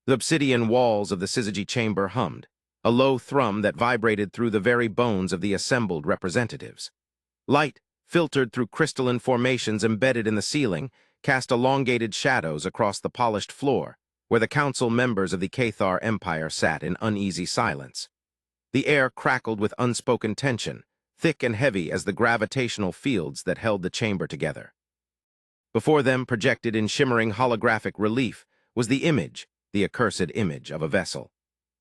The obsidian walls of the syzygy chamber hummed, a low thrum that vibrated through the very bones of the assembled representatives. Light, filtered through crystalline formations embedded in the ceiling, cast elongated shadows across the polished floor, where the council members of the Cathar Empire sat in uneasy silence. The air crackled with unspoken tension, thick and heavy as the gravitational fields that held the chamber together. Before them, projected in shimmering holographic relief, was the image, the accursed image of a vessel.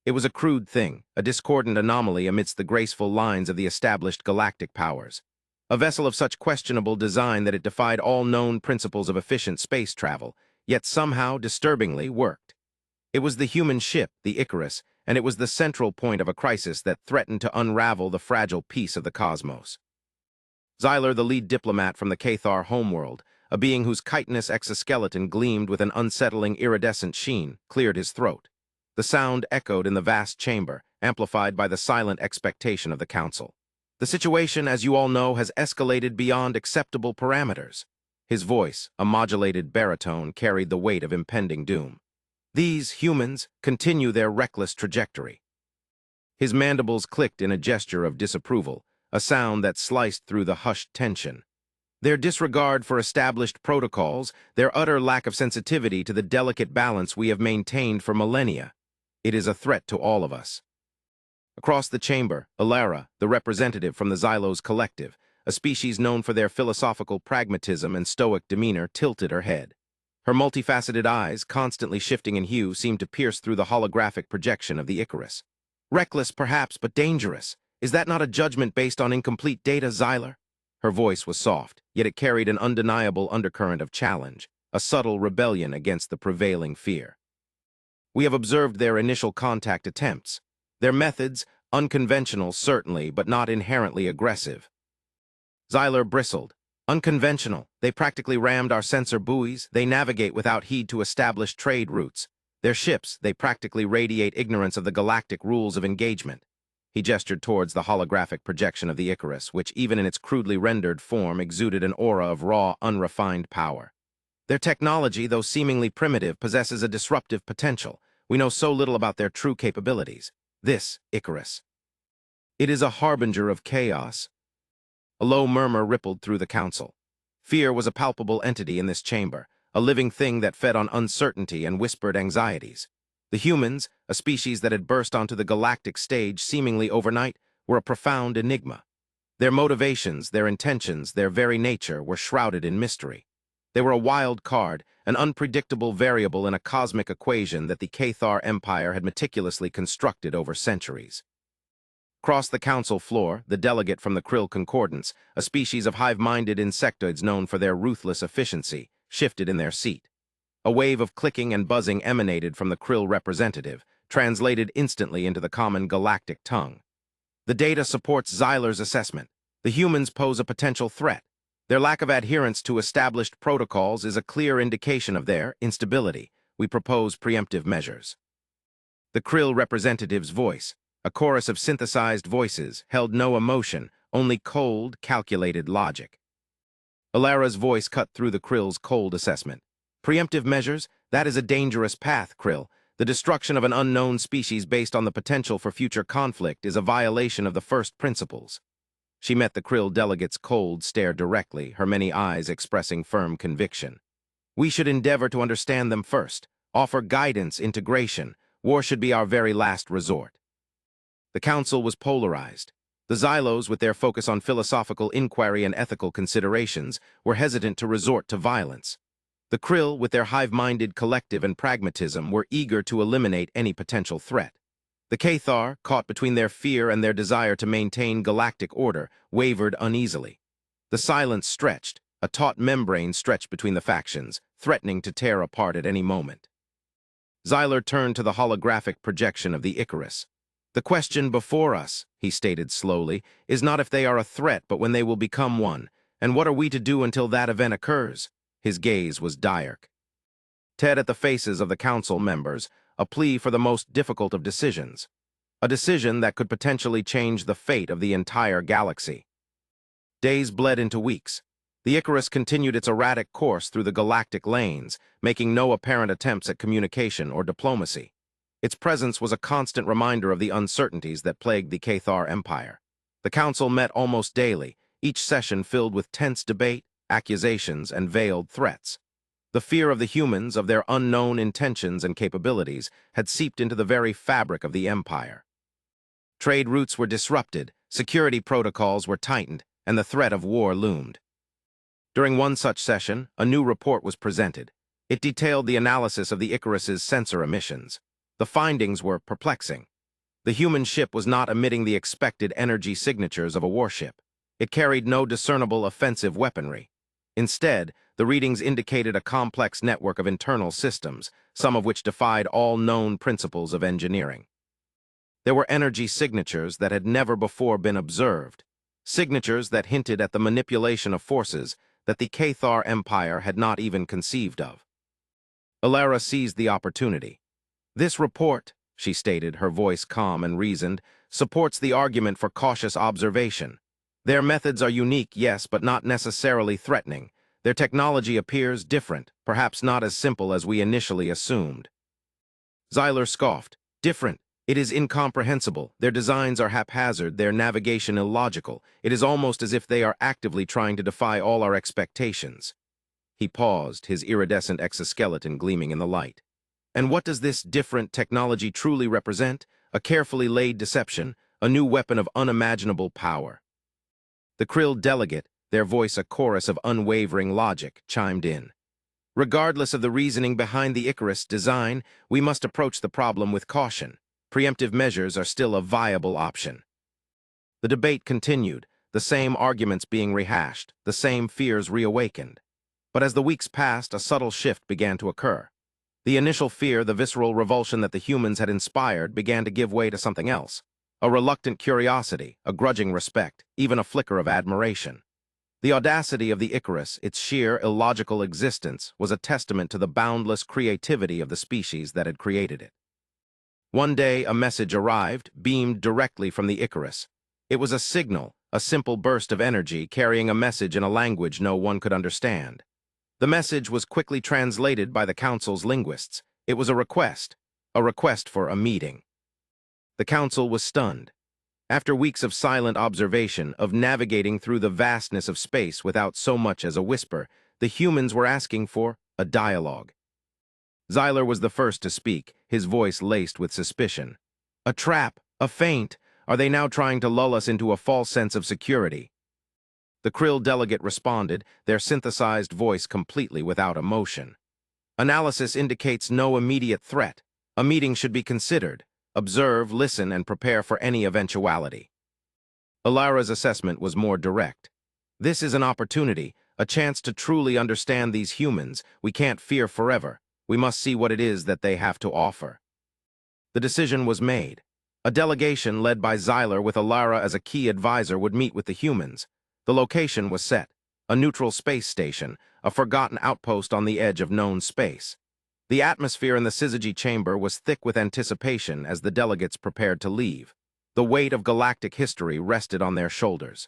It was a crude thing, a discordant anomaly amidst the graceful lines of the established galactic powers. A vessel of such questionable design that it defied all known principles of efficient space travel, yet somehow, disturbingly, worked. It was the human ship, the Icarus, and it was the central point of a crisis that threatened to unravel the fragile peace of the cosmos. Xyler, the lead diplomat from the Cathar homeworld, a being whose chitinous exoskeleton gleamed with an unsettling iridescent sheen, cleared his throat. The sound echoed in the vast chamber, amplified by the silent expectation of the council. The situation, as you all know, has escalated beyond acceptable parameters. His voice, a modulated baritone, carried the weight of impending doom. These humans continue their reckless trajectory. His mandibles clicked in a gesture of disapproval, a sound that sliced through the hushed tension. Their disregard for established protocols, their utter lack of sensitivity to the delicate balance we have maintained for millennia. It is a threat to all of us. Across the chamber, Ilara, the representative from the Xylos Collective, a species known for their philosophical pragmatism and stoic demeanor, tilted her head. Her multifaceted eyes, constantly shifting in hue, seemed to pierce through the holographic projection of the Icarus. Reckless, perhaps, but dangerous. Is that not a judgment based on incomplete data, Xyler? Her voice was soft, yet it carried an undeniable undercurrent of challenge, a subtle rebellion against the prevailing fear. We have observed their initial contact attempts. Their methods, unconventional certainly, but not inherently aggressive. Xyler bristled. Unconventional. They practically rammed our sensor buoys. They navigate without heed to established trade routes. Their ships, they practically radiate ignorance of the galactic rules of engagement. He gestured towards the holographic projection of the Icarus, which even in its crudely rendered form exuded an aura of raw, unrefined power. Their technology, though seemingly primitive, possesses a disruptive potential. We know so little about their true capabilities. This Icarus. It is a harbinger of chaos. A low murmur rippled through the council. Fear was a palpable entity in this chamber, a living thing that fed on uncertainty and whispered anxieties. The humans, a species that had burst onto the galactic stage seemingly overnight, were a profound enigma. Their motivations, their intentions, their very nature were shrouded in mystery. They were a wild card, an unpredictable variable in a cosmic equation that the Cathar Empire had meticulously constructed over centuries. Across the council floor, the delegate from the Krill Concordance, a species of hive-minded insectoids known for their ruthless efficiency, shifted in their seat. A wave of clicking and buzzing emanated from the Krill representative, translated instantly into the common galactic tongue. The data supports Xyler's assessment. The humans pose a potential threat. Their lack of adherence to established protocols is a clear indication of their instability. We propose preemptive measures. The Krill representative's voice, a chorus of synthesized voices, held no emotion, only cold, calculated logic. Ilara's voice cut through the Krill's cold assessment. Preemptive measures? That is a dangerous path, Krill. The destruction of an unknown species based on the potential for future conflict is a violation of the first principles. She met the Krill delegate's cold stare directly, her many eyes expressing firm conviction. We should endeavor to understand them first, offer guidance, integration. War should be our very last resort. The council was polarized. The Xylos, with their focus on philosophical inquiry and ethical considerations, were hesitant to resort to violence. The Krill, with their hive-minded collective and pragmatism, were eager to eliminate any potential threat. The Cathar, caught between their fear and their desire to maintain galactic order, wavered uneasily. The silence stretched, a taut membrane stretched between the factions, threatening to tear apart at any moment. Xyler turned to the holographic projection of the Icarus. The question before us, he stated slowly, is not if they are a threat, but when they will become one. And what are we to do until that event occurs? His gaze was dire. Ted at the faces of the council members, a plea for the most difficult of decisions. A decision that could potentially change the fate of the entire galaxy. Days bled into weeks. The Icarus continued its erratic course through the galactic lanes, making no apparent attempts at communication or diplomacy. Its presence was a constant reminder of the uncertainties that plagued the Cathar Empire. The council met almost daily, each session filled with tense debate, accusations, and veiled threats. The fear of the humans, of their unknown intentions and capabilities, had seeped into the very fabric of the empire. Trade routes were disrupted, security protocols were tightened, and the threat of war loomed. During one such session, a new report was presented. It detailed the analysis of the Icarus's sensor emissions. The findings were perplexing. The human ship was not emitting the expected energy signatures of a warship. It carried no discernible offensive weaponry. Instead, the readings indicated a complex network of internal systems, some of which defied all known principles of engineering. There were energy signatures that had never before been observed, signatures that hinted at the manipulation of forces that the Cathar Empire had not even conceived of. Alara seized the opportunity. "This report," she stated, her voice calm and reasoned, "supports the argument for cautious observation. Their methods are unique, yes, but not necessarily threatening. Their technology appears different, perhaps not as simple as we initially assumed." Xyler scoffed. "Different? It is incomprehensible. Their designs are haphazard, their navigation illogical. It is almost as if they are actively trying to defy all our expectations." He paused, his iridescent exoskeleton gleaming in the light. "And what does this different technology truly represent? A carefully laid deception, a new weapon of unimaginable power." The Krill delegate, their voice a chorus of unwavering logic, chimed in. "Regardless of the reasoning behind the Icarus design, we must approach the problem with caution. Preemptive measures are still a viable option." The debate continued, the same arguments being rehashed, the same fears reawakened. But as the weeks passed, a subtle shift began to occur. The initial fear, the visceral revulsion that the humans had inspired, began to give way to something else. A reluctant curiosity, a grudging respect, even a flicker of admiration. The audacity of the Icarus, its sheer, illogical existence, was a testament to the boundless creativity of the species that had created it. One day, a message arrived, beamed directly from the Icarus. It was a signal, a simple burst of energy carrying a message in a language no one could understand. The message was quickly translated by the council's linguists. It was a request for a meeting. The council was stunned. After weeks of silent observation, of navigating through the vastness of space without so much as a whisper, the humans were asking for a dialogue. Xyler was the first to speak, his voice laced with suspicion. "A trap, a feint. Are they now trying to lull us into a false sense of security?" The Krill delegate responded, their synthesized voice completely without emotion. "Analysis indicates no immediate threat. A meeting should be considered. Observe, listen, and prepare for any eventuality." Alara's assessment was more direct. "This is an opportunity, a chance to truly understand these humans. We can't fear forever. We must see what it is that they have to offer." The decision was made. A delegation led by Xyler with Alara as a key advisor would meet with the humans. The location was set, a neutral space station, a forgotten outpost on the edge of known space. The atmosphere in the Syzygy chamber was thick with anticipation as the delegates prepared to leave. The weight of galactic history rested on their shoulders.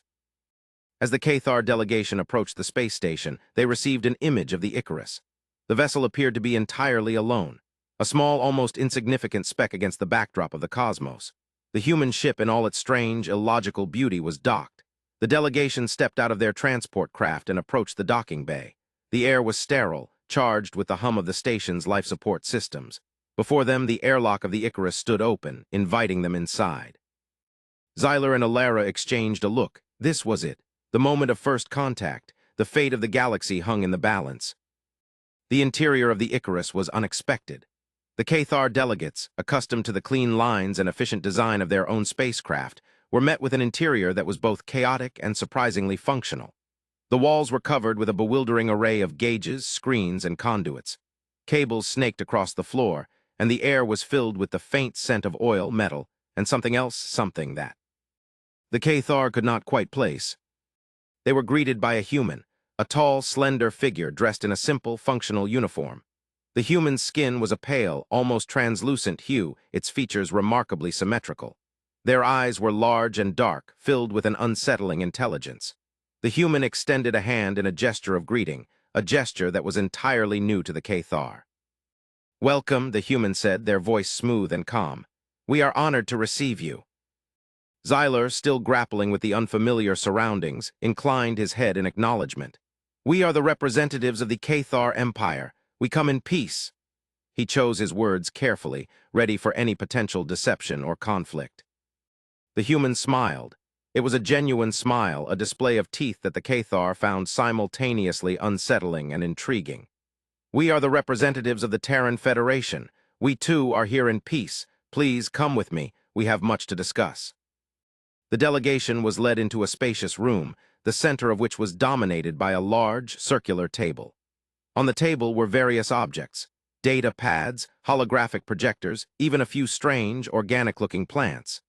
As the Cathar delegation approached the space station, they received an image of the Icarus. The vessel appeared to be entirely alone, a small, almost insignificant speck against the backdrop of the cosmos. The human ship in all its strange, illogical beauty was docked. The delegation stepped out of their transport craft and approached the docking bay. The air was sterile, charged with the hum of the station's life support systems. Before them, the airlock of the Icarus stood open, inviting them inside. Xyler and Alara exchanged a look. This was it, the moment of first contact. The fate of the galaxy hung in the balance. The interior of the Icarus was unexpected. The Cathar delegates, accustomed to the clean lines and efficient design of their own spacecraft, were met with an interior that was both chaotic and surprisingly functional. The walls were covered with a bewildering array of gauges, screens, and conduits. Cables snaked across the floor, and the air was filled with the faint scent of oil, metal, and something else, something that the Cathar could not quite place. They were greeted by a human, a tall, slender figure dressed in a simple, functional uniform. The human's skin was a pale, almost translucent hue, its features remarkably symmetrical. Their eyes were large and dark, filled with an unsettling intelligence. The human extended a hand in a gesture of greeting, a gesture that was entirely new to the Cathar. "Welcome," the human said, their voice smooth and calm. "We are honored to receive you." Xyler, still grappling with the unfamiliar surroundings, inclined his head in acknowledgement. "We are the representatives of the Cathar Empire. We come in peace." He chose his words carefully, ready for any potential deception or conflict. The human smiled. It was a genuine smile, a display of teeth that the Cathar found simultaneously unsettling and intriguing. "We are the representatives of the Terran Federation. We too are here in peace. Please come with me. We have much to discuss." The delegation was led into a spacious room, the center of which was dominated by a large, circular table. On the table were various objects: data pads, holographic projectors, even a few strange, organic-looking plants.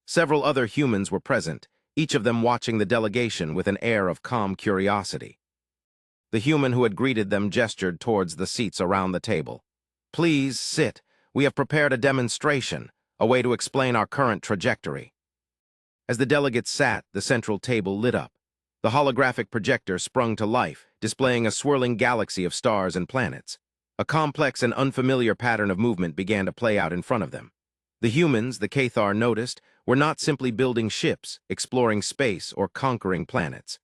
Several other humans were present, each of them watching the delegation with an air of calm curiosity. The human who had greeted them gestured towards the seats around the table. "Please sit. We have prepared a demonstration, a way to explain our current trajectory." As the delegates sat, the central table lit up. The holographic projector sprung to life, displaying a swirling galaxy of stars and planets. A complex and unfamiliar pattern of movement began to play out in front of them. The humans, the Cathar noticed, were not simply building ships, exploring space, or conquering planets.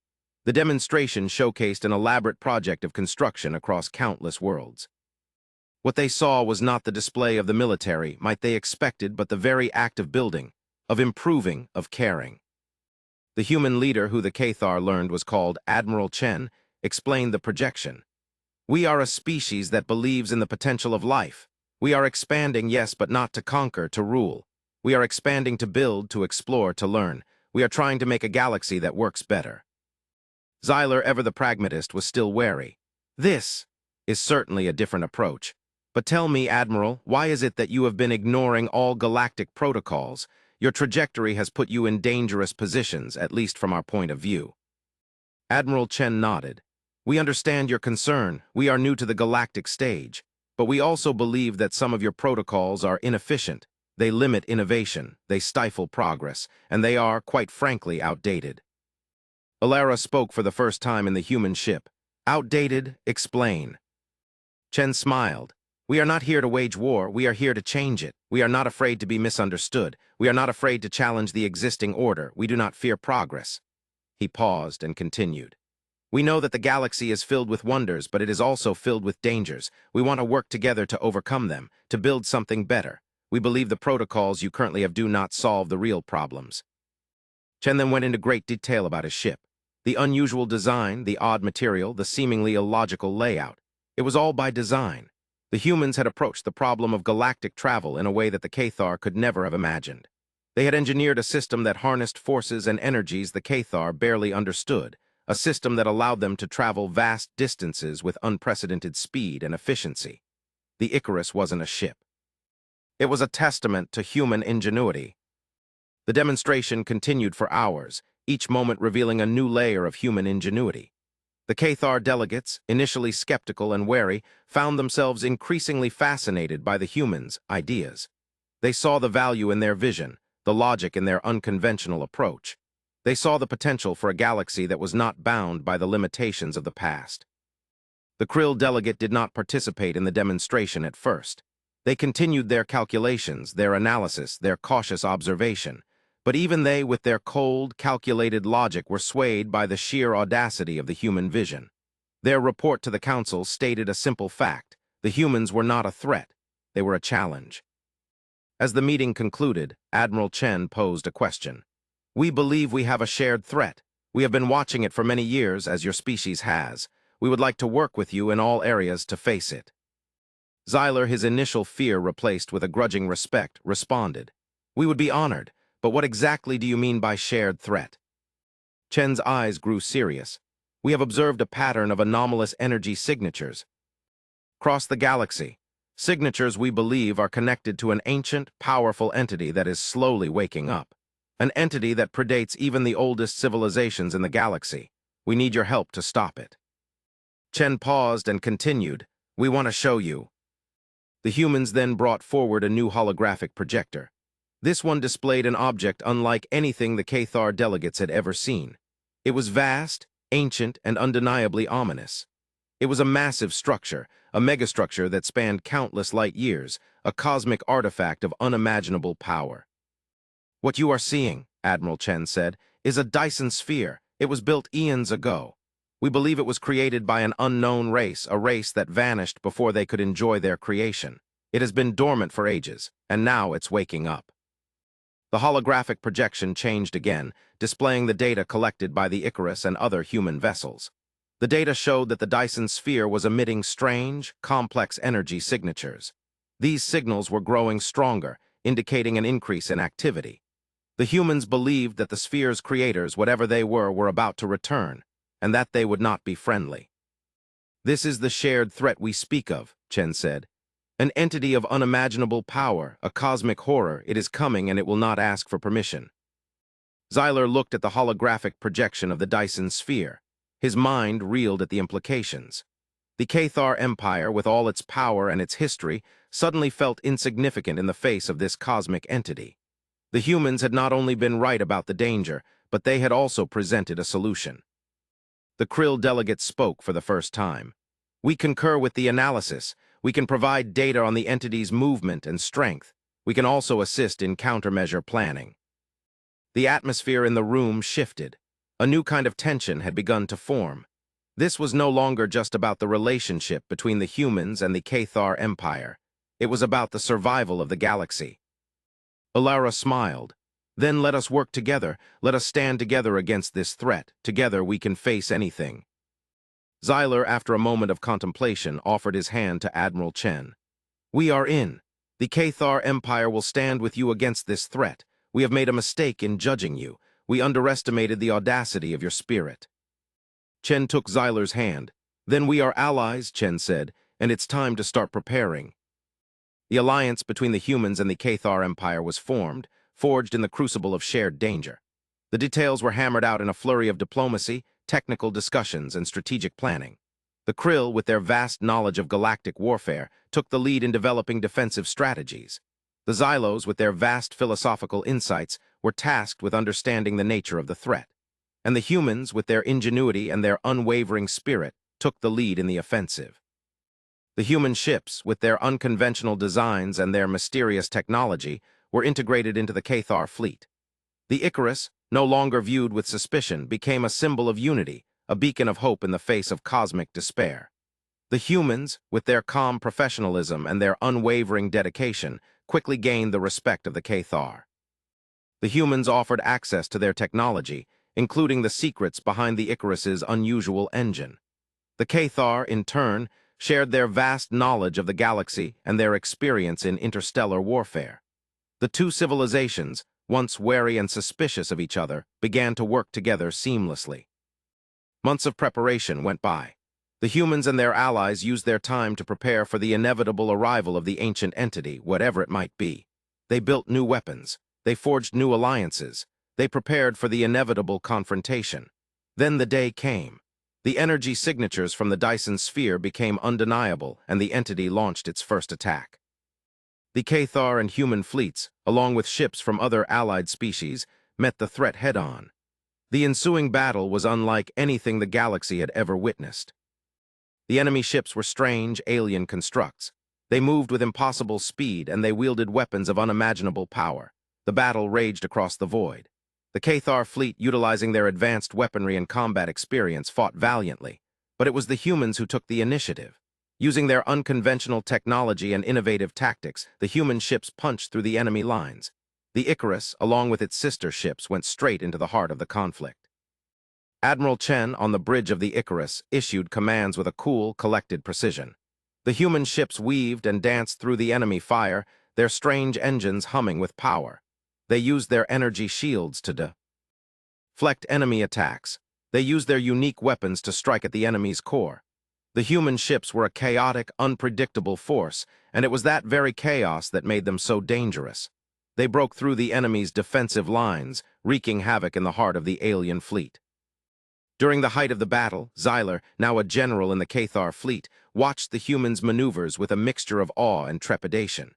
The demonstration showcased an elaborate project of construction across countless worlds. What they saw was not the display of the military, might they expected, but the very act of building, of improving, of caring. The human leader, who the Cathar learned was called Admiral Chen, explained the projection. "We are a species that believes in the potential of life. We are expanding, yes, but not to conquer, to rule. We are expanding to build, to explore, to learn. We are trying to make a galaxy that works better." Xyler, ever the pragmatist, was still wary. "This is certainly a different approach. But tell me, Admiral, why is it that you have been ignoring all galactic protocols? Your trajectory has put you in dangerous positions, at least from our point of view." Admiral Chen nodded. "We understand your concern. We are new to the galactic stage. But we also believe that some of your protocols are inefficient. They limit innovation, they stifle progress, and they are, quite frankly, outdated." Alara spoke for the first time in the human ship. "Outdated? Explain." Chen smiled. "We are not here to wage war. We are here to change it. We are not afraid to be misunderstood. We are not afraid to challenge the existing order. We do not fear progress." He paused and continued. "We know that the galaxy is filled with wonders, but it is also filled with dangers. We want to work together to overcome them, to build something better. We believe the protocols you currently have do not solve the real problems." Chen then went into great detail about his ship. The unusual design, the odd material, the seemingly illogical layout. It was all by design. The humans had approached the problem of galactic travel in a way that the Cathar could never have imagined. They had engineered a system that harnessed forces and energies the Cathar barely understood, a system that allowed them to travel vast distances with unprecedented speed and efficiency. The Icarus wasn't a ship. It was a testament to human ingenuity. The demonstration continued for hours, each moment revealing a new layer of human ingenuity. The Cathar delegates, initially skeptical and wary, found themselves increasingly fascinated by the humans' ideas. They saw the value in their vision, the logic in their unconventional approach. They saw the potential for a galaxy that was not bound by the limitations of the past. The Krill delegate did not participate in the demonstration at first. They continued their calculations, their analysis, their cautious observation. But even they, with their cold, calculated logic, were swayed by the sheer audacity of the human vision. Their report to the council stated a simple fact: the humans were not a threat, they were a challenge. As the meeting concluded, Admiral Chen posed a question. "We believe we have a shared threat. We have been watching it for many years, as your species has. We would like to work with you in all areas to face it." Xyler, his initial fear replaced with a grudging respect, responded. "We would be honored. But what exactly do you mean by shared threat?" Chen's eyes grew serious. "We have observed a pattern of anomalous energy signatures across the galaxy. Signatures we believe are connected to an ancient, powerful entity that is slowly waking up. An entity that predates even the oldest civilizations in the galaxy. We need your help to stop it." Chen paused and continued. "We want to show you." The humans then brought forward a new holographic projector. This one displayed an object unlike anything the Cathar delegates had ever seen. It was vast, ancient, and undeniably ominous. It was a massive structure, a megastructure that spanned countless light years, a cosmic artifact of unimaginable power. "What you are seeing," Admiral Chen said, "is a Dyson sphere. It was built eons ago. We believe it was created by an unknown race, a race that vanished before they could enjoy their creation. It has been dormant for ages, and now it's waking up." The holographic projection changed again, displaying the data collected by the Icarus and other human vessels. The data showed that the Dyson sphere was emitting strange, complex energy signatures. These signals were growing stronger, indicating an increase in activity. The humans believed that the sphere's creators, whatever they were about to return, and that they would not be friendly. "This is the shared threat we speak of," Chen said. "An entity of unimaginable power, a cosmic horror. It is coming and it will not ask for permission." Xyler looked at the holographic projection of the Dyson sphere. His mind reeled at the implications. The Cathar Empire, with all its power and its history, suddenly felt insignificant in the face of this cosmic entity. The humans had not only been right about the danger, but they had also presented a solution. The Krill delegate spoke for the first time. "We concur with the analysis. We can provide data on the entity's movement and strength. We can also assist in countermeasure planning." The atmosphere in the room shifted. A new kind of tension had begun to form. This was no longer just about the relationship between the humans and the Cathar Empire. It was about the survival of the galaxy. Alara smiled. "Then let us work together. Let us stand together against this threat. Together we can face anything." Xyler, after a moment of contemplation, offered his hand to Admiral Chen. "We are in. The Cathar Empire will stand with you against this threat. We have made a mistake in judging you. We underestimated the audacity of your spirit." Chen took Xyler's hand. "Then we are allies," Chen said, "and it's time to start preparing." The alliance between the humans and the Cathar Empire was formed, forged in the crucible of shared danger. The details were hammered out in a flurry of diplomacy, technical discussions, and strategic planning. The Krill, with their vast knowledge of galactic warfare, took the lead in developing defensive strategies. The Xylos, with their vast philosophical insights, were tasked with understanding the nature of the threat. And the humans, with their ingenuity and their unwavering spirit, took the lead in the offensive. The human ships, with their unconventional designs and their mysterious technology, were integrated into the Cathar fleet. The Icarus, no longer viewed with suspicion, became a symbol of unity, a beacon of hope in the face of cosmic despair. The humans, with their calm professionalism and their unwavering dedication, quickly gained the respect of the Cathar. The humans offered access to their technology, including the secrets behind the Icarus's unusual engine. The Cathar, in turn, shared their vast knowledge of the galaxy and their experience in interstellar warfare. The two civilizations, once wary and suspicious of each other, began to work together seamlessly. Months of preparation went by. The humans and their allies used their time to prepare for the inevitable arrival of the ancient entity, whatever it might be. They built new weapons. They forged new alliances. They prepared for the inevitable confrontation. Then the day came. The energy signatures from the Dyson sphere became undeniable, and the entity launched its first attack. The Cathar and human fleets, along with ships from other allied species, met the threat head-on. The ensuing battle was unlike anything the galaxy had ever witnessed. The enemy ships were strange, alien constructs. They moved with impossible speed, and they wielded weapons of unimaginable power. The battle raged across the void. The Cathar fleet, utilizing their advanced weaponry and combat experience, fought valiantly, but it was the humans who took the initiative. Using their unconventional technology and innovative tactics, the human ships punched through the enemy lines. The Icarus, along with its sister ships, went straight into the heart of the conflict. Admiral Chen, on the bridge of the Icarus, issued commands with a cool, collected precision. The human ships weaved and danced through the enemy fire, their strange engines humming with power. They used their energy shields to deflect enemy attacks. They used their unique weapons to strike at the enemy's core. The human ships were a chaotic, unpredictable force, and it was that very chaos that made them so dangerous. They broke through the enemy's defensive lines, wreaking havoc in the heart of the alien fleet. During the height of the battle, Xyler, now a general in the Cathar fleet, watched the humans' maneuvers with a mixture of awe and trepidation.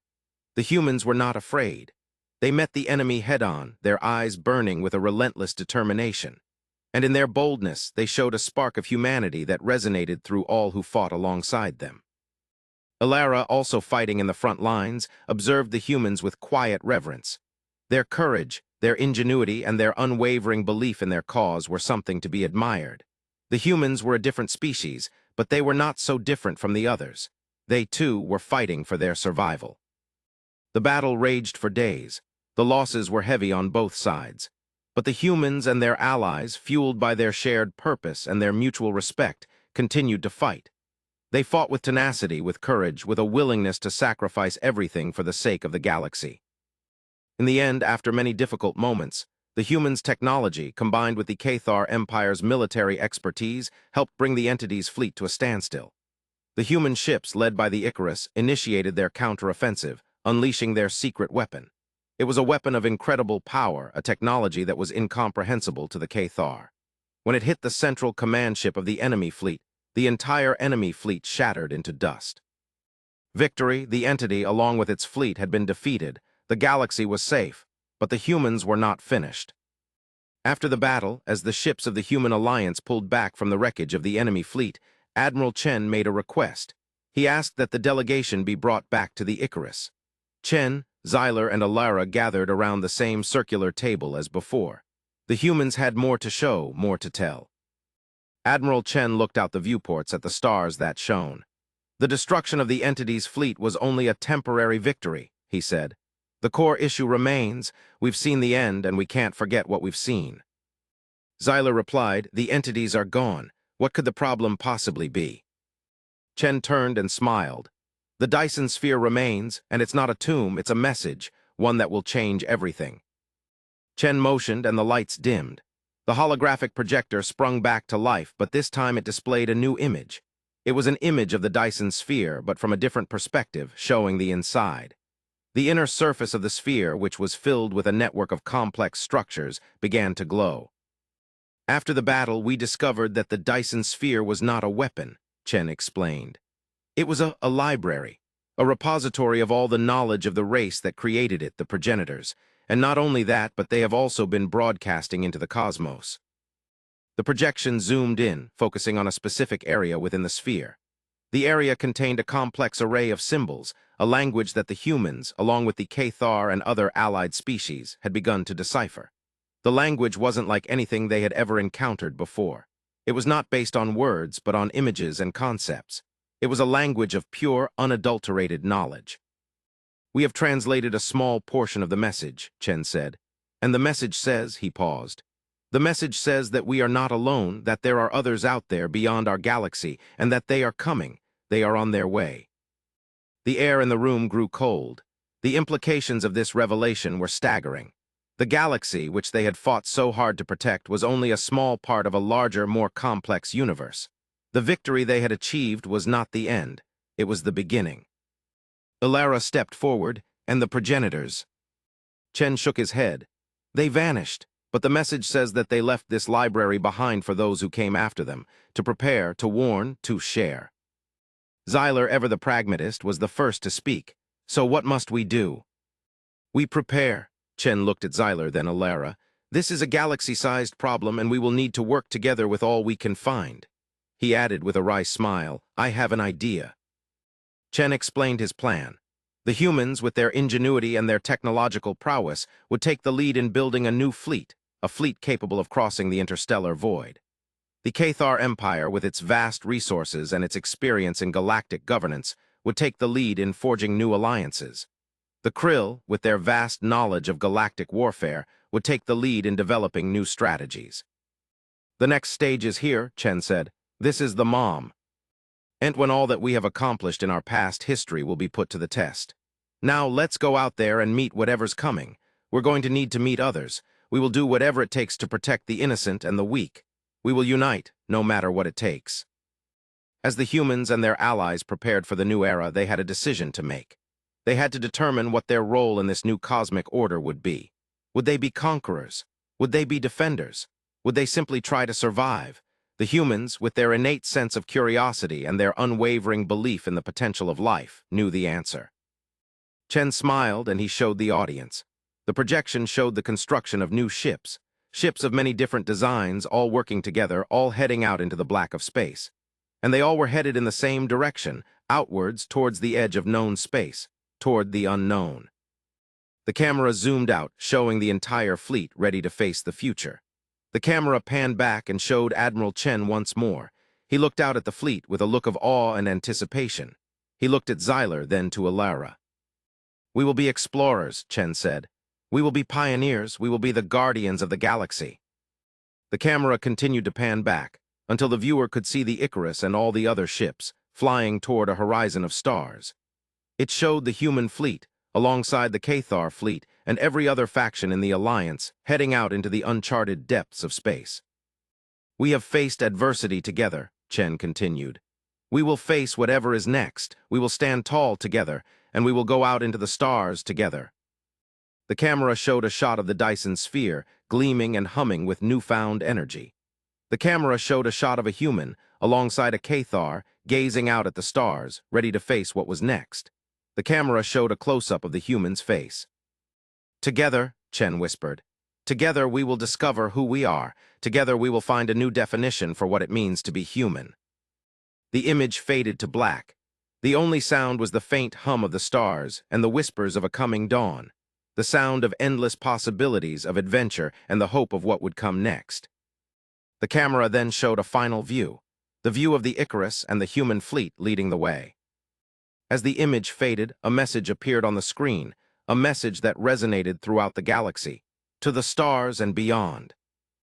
The humans were not afraid. They met the enemy head-on, their eyes burning with a relentless determination. And in their boldness, they showed a spark of humanity that resonated through all who fought alongside them. Ilara, also fighting in the front lines, observed the humans with quiet reverence. Their courage, their ingenuity, and their unwavering belief in their cause were something to be admired. The humans were a different species, but they were not so different from the others. They, too, were fighting for their survival. The battle raged for days. The losses were heavy on both sides. But the humans and their allies, fueled by their shared purpose and their mutual respect, continued to fight. They fought with tenacity, with courage, with a willingness to sacrifice everything for the sake of the galaxy. In the end, after many difficult moments, the humans' technology, combined with the Cathar Empire's military expertise, helped bring the entity's fleet to a standstill. The human ships, led by the Icarus, initiated their counteroffensive, unleashing their secret weapon. It was a weapon of incredible power, a technology that was incomprehensible to the Cathar. When it hit the central command ship of the enemy fleet, the entire enemy fleet shattered into dust. Victory, the entity, along with its fleet, had been defeated. The galaxy was safe, but the humans were not finished. After the battle, as the ships of the human alliance pulled back from the wreckage of the enemy fleet, Admiral Chen made a request. He asked that the delegation be brought back to the Icarus. Chen, Xyler, and Ilara gathered around the same circular table as before. The humans had more to show, more to tell. Admiral Chen looked out the viewports at the stars that shone. The destruction of the entity's fleet was only a temporary victory, he said. The core issue remains. We've seen the end, and we can't forget what we've seen. Xyler replied, the entities are gone. What could the problem possibly be? Chen turned and smiled. The Dyson sphere remains, and it's not a tomb, it's a message, one that will change everything. Chen motioned, and the lights dimmed. The holographic projector sprung back to life, but this time it displayed a new image. It was an image of the Dyson sphere, but from a different perspective, showing the inside. The inner surface of the sphere, which was filled with a network of complex structures, began to glow. After the battle, we discovered that the Dyson sphere was not a weapon, Chen explained. It was a library, a repository of all the knowledge of the race that created it, the progenitors. And not only that, but they have also been broadcasting into the cosmos. The projection zoomed in, focusing on a specific area within the sphere. The area contained a complex array of symbols, a language that the humans, along with the Cathar and other allied species, had begun to decipher. The language wasn't like anything they had ever encountered before. It was not based on words, but on images and concepts. It was a language of pure, unadulterated knowledge. We have translated a small portion of the message, Chen said. And the message says, he paused. The message says that we are not alone, that there are others out there beyond our galaxy, and that they are coming. They are on their way. The air in the room grew cold. The implications of this revelation were staggering. The galaxy, which they had fought so hard to protect, was only a small part of a larger, more complex universe. The victory they had achieved was not the end. It was the beginning. Ilara stepped forward, and the progenitors. Chen shook his head. They vanished. But the message says that they left this library behind for those who came after them, to prepare, to warn, to share. Xyler, ever the pragmatist, was the first to speak. So what must we do? We prepare. Chen looked at Xyler, then Ilara. This is a galaxy-sized problem, and we will need to work together with all we can find. He added with a wry smile, I have an idea. Chen explained his plan. The humans, with their ingenuity and their technological prowess, would take the lead in building a new fleet, a fleet capable of crossing the interstellar void. The Cathar Empire, with its vast resources and its experience in galactic governance, would take the lead in forging new alliances. The Krill, with their vast knowledge of galactic warfare, would take the lead in developing new strategies. The next stage is here, Chen said. This is the mom. And when all that we have accomplished in our past history will be put to the test. Now let's go out there and meet whatever's coming. We're going to need to meet others. We will do whatever it takes to protect the innocent and the weak. We will unite, no matter what it takes. As the humans and their allies prepared for the new era, they had a decision to make. They had to determine what their role in this new cosmic order would be. Would they be conquerors? Would they be defenders? Would they simply try to survive? The humans, with their innate sense of curiosity and their unwavering belief in the potential of life, knew the answer. Chen smiled, and he showed the audience. The projection showed the construction of new ships. ships of many different designs, all working together, all heading out into the black of space. And they all were headed in the same direction, outwards towards the edge of known space, toward the unknown. The camera zoomed out, showing the entire fleet ready to face the future. The camera panned back and showed Admiral Chen once more. He looked out at the fleet with a look of awe and anticipation. He looked at Xyler, then to Alara. "We will be explorers," Chen said. "We will be pioneers. We will be the guardians of the galaxy." The camera continued to pan back, until the viewer could see the Icarus and all the other ships, flying toward a horizon of stars. It showed the human fleet, alongside the Cathar fleet and every other faction in the Alliance, heading out into the uncharted depths of space. "We have faced adversity together," Chen continued. "We will face whatever is next. We will stand tall together, and we will go out into the stars together." The camera showed a shot of the Dyson sphere, gleaming and humming with newfound energy. The camera showed a shot of a human, alongside a Cathar, gazing out at the stars, ready to face what was next. The camera showed a close-up of the human's face. "Together," Chen whispered, "together we will discover who we are. Together we will find a new definition for what it means to be human." The image faded to black. The only sound was the faint hum of the stars and the whispers of a coming dawn, the sound of endless possibilities of adventure and the hope of what would come next. The camera then showed a final view, the view of the Icarus and the human fleet leading the way. As the image faded, a message appeared on the screen, a message that resonated throughout the galaxy, to the stars and beyond.